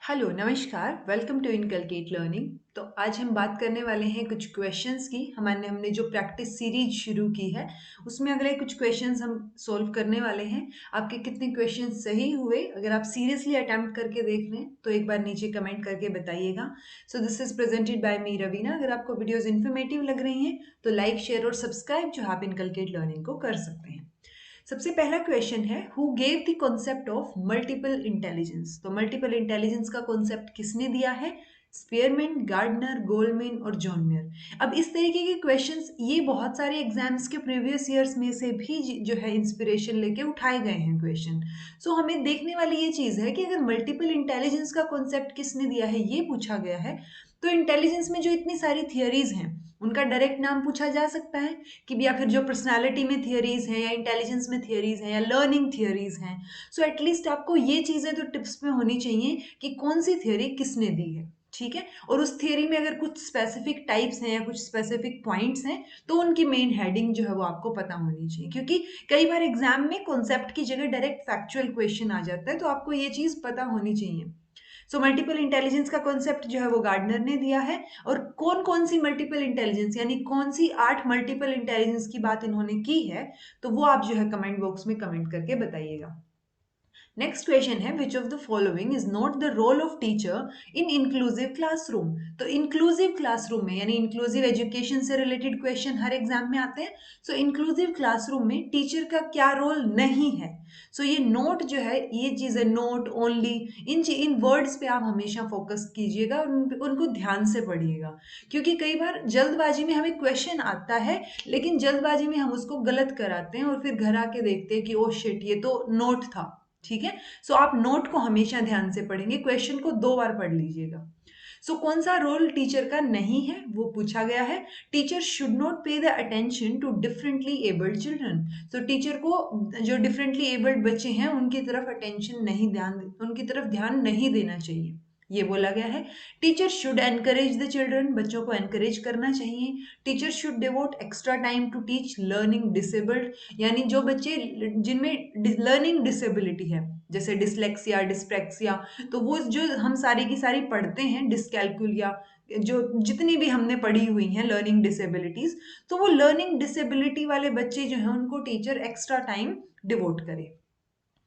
Hello नमस्कार welcome to inculcate learning. तो आज हम बात करने वाले हैं कुछ क्वेश्चंस की। हमने जो प्रैक्टिस सीरीज शुरू की है उसमें अगले कुछ क्वेश्चंस हम सॉल्व करने वाले हैं। आपके कितने क्वेश्चंस सही हुए, अगर आप सीरियसली अटेम्प्ट करके देख लें तो एक बार नीचे कमेंट करके बताइएगा। So this is presented by me Raveena. अगर आपको वीडियोस इन्फॉर्मेटिव लग रही हैं तो लाइक शेयर और सब्सक्राइब जो आप इनकलकेट लर्निंग को कर सकते हैं। सबसे पहला क्वेश्चन है, who gave the concept of multiple intelligence. तो मल्टीपल इंटेलिजेंस का कॉन्सेप्ट किसने दिया है? स्पीयरमैन, गार्डनर, गोल्डमैन और जॉन मेयर। अब इस तरीके के क्वेश्चंस ये बहुत सारे एग्जाम्स के प्रीवियस ईयर्स में से भी जो है इंस्पिरेशन लेके उठाए गए हैं क्वेश्चन। सो हमें देखने वाली ये चीज है कि अगर मल्टीपल इंटेलिजेंस का कॉन्सेप्ट किसने दिया है ये पूछा गया है, तो इंटेलिजेंस में जो इतनी सारी थियरीज हैं उनका डायरेक्ट नाम पूछा जा सकता है कि या फिर जो पर्सनालिटी में थियरीज हैं या इंटेलिजेंस में थियरीज हैं या लर्निंग थियरीज हैं। सो एटलीस्ट आपको ये चीजें तो टिप्स में होनी चाहिए कि कौन सी थियरी किसने दी है, ठीक है। और उस थियरी में अगर कुछ स्पेसिफिक टाइप्स हैं या कुछ स्पेसिफिक पॉइंट्स हैं तो उनकी मेन हेडिंग जो है वो आपको पता होनी चाहिए, क्योंकि कई बार एग्जाम में कॉन्सेप्ट की जगह डायरेक्ट फैक्चुअल क्वेश्चन आ जाता है, तो आपको ये चीज पता होनी चाहिए। सो मल्टीपल इंटेलिजेंस का कॉन्सेप्ट जो है वो गार्डनर ने दिया है। और कौन कौन सी मल्टीपल इंटेलिजेंस यानी कौन सी 8 मल्टीपल इंटेलिजेंस की बात इन्होंने की है, तो वो आप जो है कमेंट बॉक्स में कमेंट करके बताइएगा। नेक्स्ट क्वेश्चन है, which of the following is not the role of teacher in inclusive classroom. तो इंक्लूसिव क्लासरूम में यानी इंक्लूसिव एजुकेशन से रिलेटेड क्वेश्चन हर एग्जाम में आते हैं। सो इंक्लूसिव क्लासरूम में टीचर का क्या रोल नहीं है। सो ये नोट जो है, ये चीज है नोट ओनली, इन वर्ड्स पे आप हमेशा फोकस कीजिएगा और उनको ध्यान से पढ़िएगा, क्योंकि कई बार जल्दबाजी में हमें क्वेश्चन आता है लेकिन जल्दबाजी में हम उसको गलत कराते हैं और फिर घर आके देखते हैं कि ओ शिट ये तो नोट था, ठीक है। सो आप नोट को हमेशा ध्यान से पढ़ेंगे, क्वेश्चन को 2 बार पढ़ लीजिएगा। सो कौन सा रोल टीचर का नहीं है वो पूछा गया है। Teacher should not pay the attention to differently abled children. So teacher को जो डिफरेंटली एबल्ड बच्चे हैं उनकी तरफ अटेंशन नहीं, उनकी तरफ ध्यान नहीं देना चाहिए, ये बोला गया है। Teacher should encourage the children, बच्चों को एनकरेज करना चाहिए। Teacher should devote extra time to teach learning disabled, यानी जो बच्चे जिनमें लर्निंग डिसेबिलिटी है जैसे डिसलेक्सिया, डिस्प्रैक्सिया, तो वो जो हम सारी की सारी पढ़ते हैं डिसकैलकुलिया, जो जितनी भी हमने पढ़ी हुई हैं लर्निंग डिसेबिलिटीज, तो वो लर्निंग डिसेबिलिटी वाले बच्चे जो हैं उनको टीचर एक्स्ट्रा टाइम डिवोट करे।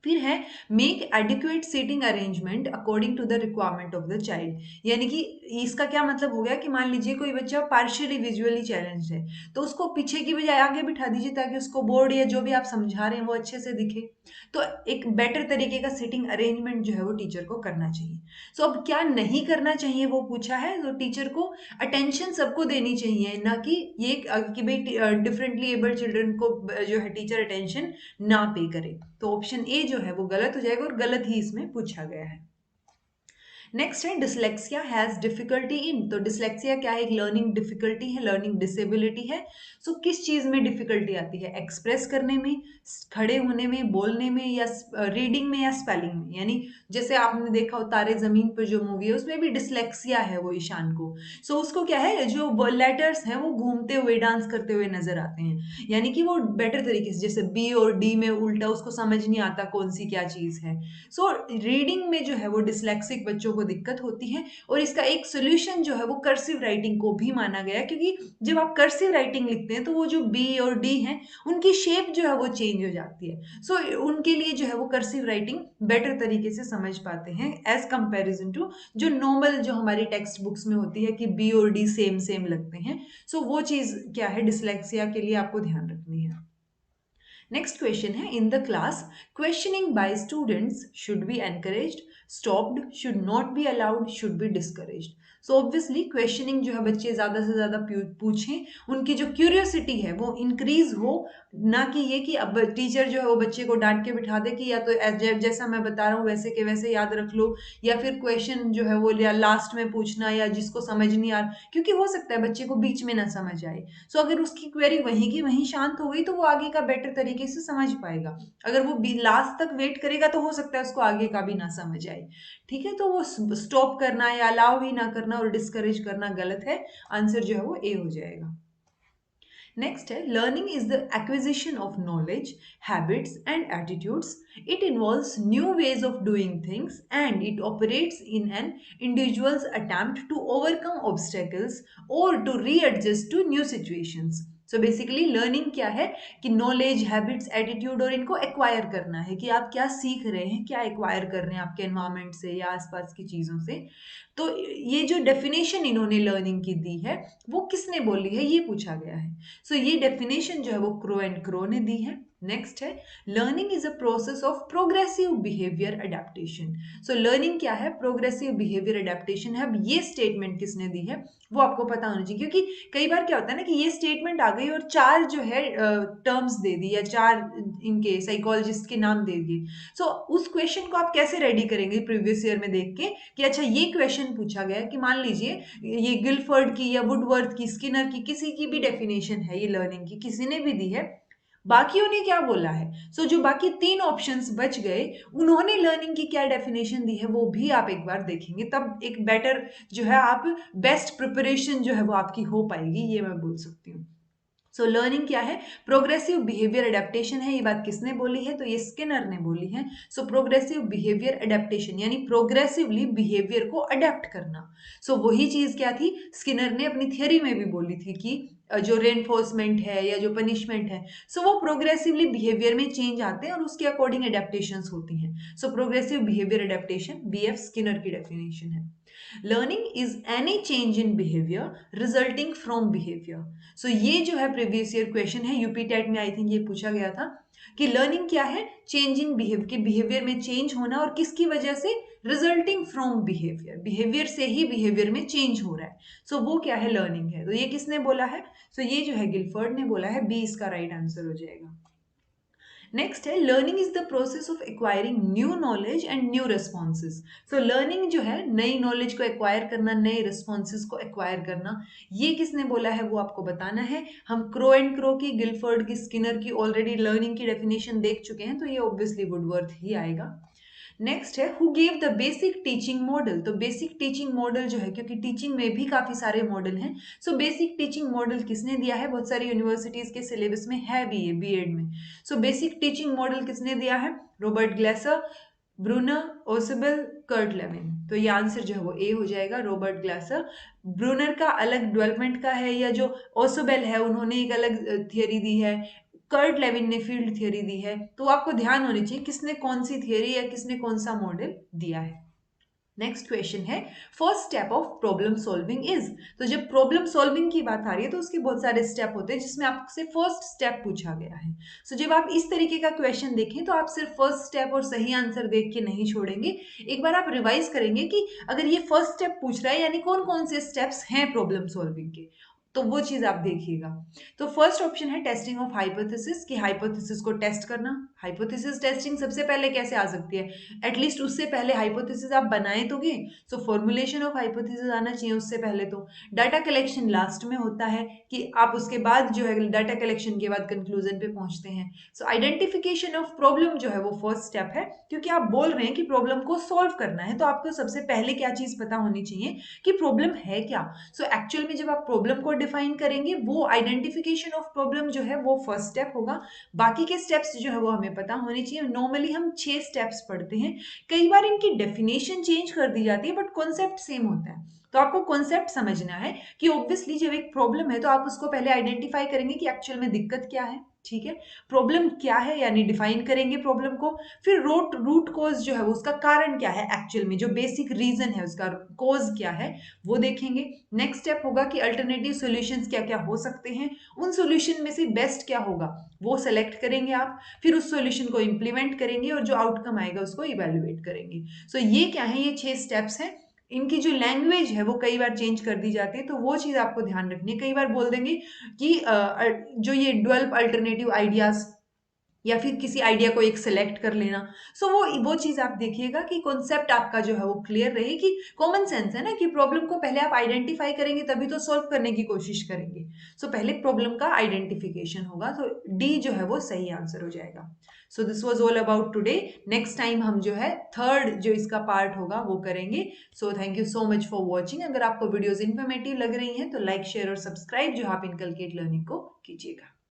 फिर है, make adequate seating arrangement according to the requirement of the child, यानी कि इसका क्या मतलब हो गया कि मान लीजिए कोई बच्चा पार्शियली विजुअली चैलेंज्ड है तो उसको पीछे की बजाय आगे बिठा दीजिए ताकि उसको बोर्ड या जो भी आप समझा रहे हैं वो अच्छे से दिखे। तो एक बेटर तरीके का सीटिंग अरेंजमेंट जो है वो टीचर को करना चाहिए। सो अब क्या नहीं करना चाहिए वो पूछा है, तो टीचर को अटेंशन सबको देनी चाहिए, ना कि ये कि भाई डिफरेंटली एबल्ड चिल्ड्रन को जो है टीचर अटेंशन ना पे करे। तो ऑप्शन ए जो है वो गलत हो जाएगा और गलत ही इसमें पूछा गया है। नेक्स्ट है, डिसलेक्सिया हैज डिफिकल्टी इन। तो डिसलेक्सिया क्या है? एक लर्निंग डिफिकल्टी है, लर्निंग डिसेबिलिटी है। सो किस चीज में डिफिकल्टी आती है? एक्सप्रेस करने में, खड़े होने में, बोलने में, या रीडिंग में, या स्पेलिंग में। यानी जैसे आपने देखा हो तारे जमीन पर जो मूवी है उसमें भी डिसलेक्सिया है वो ईशान को। सो उसको क्या है, जो लेटर्स हैं वो घूमते हुए डांस करते हुए नजर आते हैं, यानी कि वो बेटर तरीके से, जैसे बी और डी में उल्टा उसको समझ नहीं आता कौन सी क्या चीज है। सो रीडिंग में जो है वो डिसलेक्सिक बच्चों को दिक्कत होती है, और इसका एक सोल्यूशन जो है वो कर्सिव राइटिंग को भी माना गया, क्योंकि जब आप कर्सिव राइटिंग लिखते हैं तो वो जो बी और डी है उनकी शेप जो है वो चेंज हो जाती है। सो उनके लिए जो है वो कर्सिव राइटिंग बेटर तरीके से समझ पाते हैं एज कंपेरिजन टू जो नॉर्मल जो हमारी टेक्स्ट बुक्स में होती है कि बी और डी सेम सेम लगते हैं। सो वो चीज क्या है, डिसलेक्सिया के लिए आपको ध्यान रखनी है। नेक्स्ट क्वेश्चन है, in the class questioning by students should be encouraged, stopped, should not be allowed, should be discouraged. So obviously questioning जो है बच्चे ज्यादा से ज्यादा पूछें, उनकी जो क्यूरियोसिटी है वो इंक्रीज हो, ना कि ये कि अब टीचर जो है वो बच्चे को डांट के बिठा दे कि या तो जैसा मैं बता रहा हूँ वैसे के वैसे याद रख लो, या फिर क्वेश्चन जो है वो लास्ट में पूछना, या जिसको समझ नहीं आ रहा, क्योंकि हो सकता है बच्चे को बीच में ना समझ आए। सो अगर उसकी क्वेरी वहीं की वहीं शांत हो गई तो वो आगे का बेटर तरीके से समझ पाएगा। अगर वो लास्ट तक वेट करेगा तो हो सकता है उसको आगे का भी ना समझ आए, ठीक है। तो वो स्टॉप करना या अलाउ ही ना करना और डिस्करेज करना गलत है। आंसर जो है वो ए हो जाएगा। नेक्स्ट है learning is the acquisition of knowledge, habits and attitudes. It involves new ways of doing things and it operates in an individual's attempt to overcome obstacles और to readjust to new situations. So basically learning क्या है कि knowledge, habits, attitude और इनको acquire करना है कि आप क्या सीख रहे हैं, क्या एक्वायर कर रहे हैं आपके एनवायरमेंट से या आसपास की चीज़ों से. तो ये जो डेफिनेशन इन्होंने लर्निंग की दी है वो किसने बोली है, ये पूछा गया है. सो ये डेफिनेशन जो है वो क्रो एंड क्रो ने दी है. नेक्स्ट है learning is a process of progressive behaviour adaptation. So learning क्या है, प्रोग्रेसिव बिहेवियर अडेप्टेशन है. अब ये स्टेटमेंट किसने दी है वो आपको पता होना चाहिए, क्योंकि कई बार क्या होता है ना कि ये स्टेटमेंट आ गई और चार जो है टर्म्स दे दी या चार इनके साइकोलॉजिस्ट के नाम दे दिए. सो उस क्वेश्चन को आप कैसे रेडी करेंगे प्रीवियस ईयर में देख के कि अच्छा ये क्वेश्चन पूछा गया है कि मान लीजिए ये गिलफर्ड की या वुडवर्थ की, स्किनर की, किसी की भी डेफिनेशन है ये लर्निंग की, किसी ने भी दी है, बाकियों ने क्या बोला है. सो जो बाकी तीन ऑप्शंस बच गए उन्होंने लर्निंग की क्या डेफिनेशन दी है वो भी आप एक बार देखेंगे, तब एक बेटर जो है आप बेस्ट प्रिपरेशन जो है वो आपकी हो पाएगी, ये मैं बोल सकती हूँ. सो लर्निंग क्या है, प्रोग्रेसिव बिहेवियर अडेप्टेशन है. ये बात किसने बोली है, तो ये स्किनर ने बोली है. सो प्रोग्रेसिव बिहेवियर अडेप्टेशन यानी प्रोग्रेसिवली बिहेवियर को अडेप्ट करना. सो वही चीज क्या थी, स्किनर ने अपनी थियरी में भी बोली थी कि जो रेनफोर्समेंट है या जो पनिशमेंट है, सो वो प्रोग्रेसिवली बिहेवियर में चेंज आते हैं और उसके अकॉर्डिंग अडेप्टेशंस होती हैं. So progressive behaviour adaptation BF Skinner की डेफिनेशन है. Learning is any change in behaviour resulting from behaviour. So ये जो है प्रीवियस ईयर क्वेश्चन है, यूपी टेट में आई थिंक ये पूछा गया था कि लर्निंग क्या है, चेंज इन बिहेवियर, के बिहेवियर में चेंज होना और किसकी वजह से, रिजल्टिंग फ्रॉम बिहेवियर, बिहेवियर से ही बिहेवियर में चेंज हो रहा है. सो वो क्या है, लर्निंग है. तो ये किसने बोला है, सो ये जो है गिलफर्ड ने बोला है. बी इसका राइट आंसर हो जाएगा. नेक्स्ट है learning is the process of acquiring new knowledge and new responses. So learning जो है नई नॉलेज को एक्वायर करना, नए रिस्पॉन्सेज को एक्वायर करना. ये किसने बोला है वो आपको बताना है. हम क्रो एंड क्रो की, गिलफर्ड की, स्किनर की ऑलरेडी लर्निंग की डेफिनेशन देख चुके हैं, तो ये ऑब्वियसली वुडवर्थ ही आएगा. नेक्स्ट है who gave the basic teaching model. तो बेसिक टीचिंग मॉडल जो है, क्योंकि टीचिंग में भी काफी सारे मॉडल हैं, सो बेसिक टीचिंग मॉडल किसने दिया है, बहुत सारी यूनिवर्सिटीज के सिलेबस में है भी ये बीएड में. सो बेसिक टीचिंग मॉडल किसने दिया है, Robert Glaser, Bruner, Ausubel, Kurt Lewin. तो ये आंसर जो है वो ए हो जाएगा, रॉबर्ट ग्लेसर. ब्रूनर का अलग डेवलपमेंट का है, या जो ओसेबल है उन्होंने एक अलग थियरी दी है, कर्ट लेविन ने फील्ड थियरी दी है. तो आपको ध्यान होनी चाहिए किसने कौन सी थियरी या किसने कौन सा मॉडल दिया है. नेक्स्ट क्वेश्चन है first step of problem solving is. तो जब प्रॉब्लम सॉल्विंग की बात आ रही है तो उसके बहुत सारे स्टेप होते हैं जिसमें आपसे फर्स्ट स्टेप पूछा गया है. सो जब आप इस तरीके का क्वेश्चन देखें तो आप सिर्फ फर्स्ट स्टेप और सही आंसर देख के नहीं छोड़ेंगे, एक बार आप रिवाइज करेंगे कि अगर ये फर्स्ट स्टेप पूछ रहा है यानी कौन कौन से स्टेप्स हैं प्रॉब्लम सॉल्विंग के, तो वो चीज आप देखिएगा. तो फर्स्ट ऑप्शन है टेस्टिंग ऑफ हाइपोथेसिस, कि हाइपोथेसिस को टेस्ट करना. हाइपोथेसिस टेस्टिंग सबसे पहले कैसे आ सकती है, एटलीस्ट उससे पहले हाइपोथेसिस आप बनाए तो सो फॉर्मुलेशन ऑफ हाइपोथेसिस आना चाहिए उससे पहले. तो डाटा कलेक्शन लास्ट में होता है कि आप उसके बाद जो है डाटा कलेक्शन के बाद कंक्लूजन पे पहुंचते हैं. सो आइडेंटिफिकेशन ऑफ प्रॉब्लम जो है वो फर्स्ट स्टेप है, क्योंकि आप बोल रहे हैं कि प्रॉब्लम को सॉल्व करना है, तो आपको सबसे पहले क्या चीज पता होनी चाहिए कि प्रॉब्लम है क्या. सो एक्चुअल में जब आप प्रॉब्लम को डिफाइन करेंगे वो आइडेंटिफिकेशन ऑफ प्रॉब्लम जो है वो फर्स्ट स्टेप होगा. बाकी के स्टेप्स जो है वो हमें पता होने चाहिए. नॉर्मली हम 6 स्टेप्स पढ़ते हैं, कई बार इनकी डेफिनेशन चेंज कर दी जाती है बट कॉन्सेप्ट सेम होता है. तो आपको कॉन्सेप्ट समझना है कि ऑब्वियसली जब एक प्रॉब्लम है तो आप उसको पहले आइडेंटिफाई करेंगे कि एक्चुअल में दिक्कत क्या है, ठीक है, प्रॉब्लम क्या है यानी डिफाइन करेंगे प्रॉब्लम को. फिर रूट कॉज जो है वो उसका कारण क्या है, एक्चुअल में जो बेसिक रीजन है उसका कॉज क्या है वो देखेंगे. नेक्स्ट स्टेप होगा कि अल्टरनेटिव सॉल्यूशंस क्या क्या हो सकते हैं, उन सॉल्यूशन में से बेस्ट क्या होगा वो सेलेक्ट करेंगे आप. फिर उस सॉल्यूशन को इंप्लीमेंट करेंगे और जो आउटकम आएगा उसको इवेल्युएट करेंगे. सो ये क्या है, ये 6 स्टेप्स हैं. इनकी जो लैंग्वेज है वो कई बार चेंज कर दी जाती है, तो वो चीज आपको ध्यान रखनी है. कई बार बोल देंगे कि जो ये 12 अल्टरनेटिव आइडियाज या फिर किसी आइडिया को एक सेलेक्ट कर लेना। सो वो चीज आप देखिएगा कि कॉन्सेप्ट आपका जो है वो क्लियर रहे, कि कॉमन सेंस है ना, कि प्रॉब्लम को पहले आप आइडेंटिफाई करेंगे तभी तो सॉल्व करने की कोशिश करेंगे। सो पहले प्रॉब्लम का आइडेंटिफिकेशन होगा, तो डी जो है वो सही आंसर हो जाएगा। So this was all about today. Next time हम जो है थर्ड जो इसका पार्ट होगा वो करेंगे। So thank you so much for watching. अगर आपको वीडियोज इन्फॉर्मेटिव लग रही हैं तो लाइक शेयर और सब्सक्राइब जो आप इनकलकेट लर्निंग को कीजिएगा।